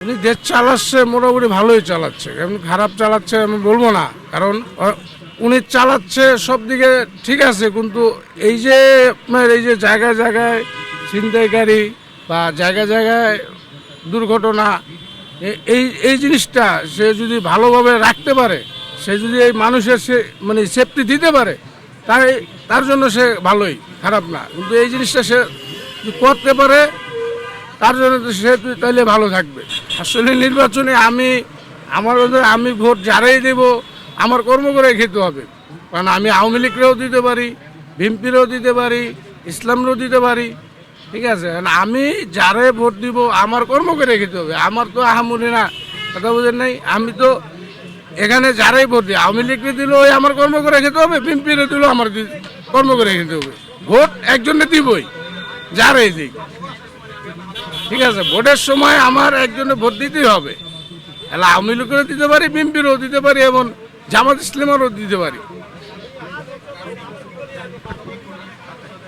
উনি দেশ চালাচ্ছে, মোটামুটি ভালোই চালাচ্ছে, এমন খারাপ চালাচ্ছে আমি বলবো না। কারণ উনি চালাচ্ছে সব দিকে ঠিক আছে, কিন্তু এই যে আপনার এই যে জায়গায় জায়গায় ছিনতাইকারী বা জায়গায় জায়গায় দুর্ঘটনা, এই এই জিনিসটা সে যদি ভালোভাবে রাখতে পারে, সে যদি এই মানুষের সে মানে সেফটি দিতে পারে, তাই তার জন্য সে ভালোই, খারাপ না। কিন্তু এই জিনিসটা সে যদি করতে পারে, তার জন্য তো সে তাইলে ভালো থাকবে। আসলে নির্বাচনে আমি ভোট যারাই দেব, আমার কর্ম করে খেতে হবে। কারণ আমি আওয়ামী লীগরেও দিতে পারি, বিএনপিরও দিতে পারি, ইসলামরেও দিতে পারি, ঠিক আছে। কারণ আমি যারে ভোট দিব আমার কর্ম করে খেতে হবে। আমার তো আহামরি না, কথা বুঝেন নাই। আমি তো এখানে যারাই ভোট দিই, আওয়ামী লীগকে দিলেও ওই আমার কর্ম করে খেতে হবে, বিএনপিরে দিলেও আমার কর্ম করে খেতে হবে। ভোট একজনে দিবই, যারাই দিক, ঠিক আছে। ভোটের সময় আমার একজনে ভোট দিতেই হবে। তাহলে আওয়ামী লীগেরও দিতে পারি, বিএনপিরও দিতে পারি, এবং জামাত ইসলামেরও দিতে পারি।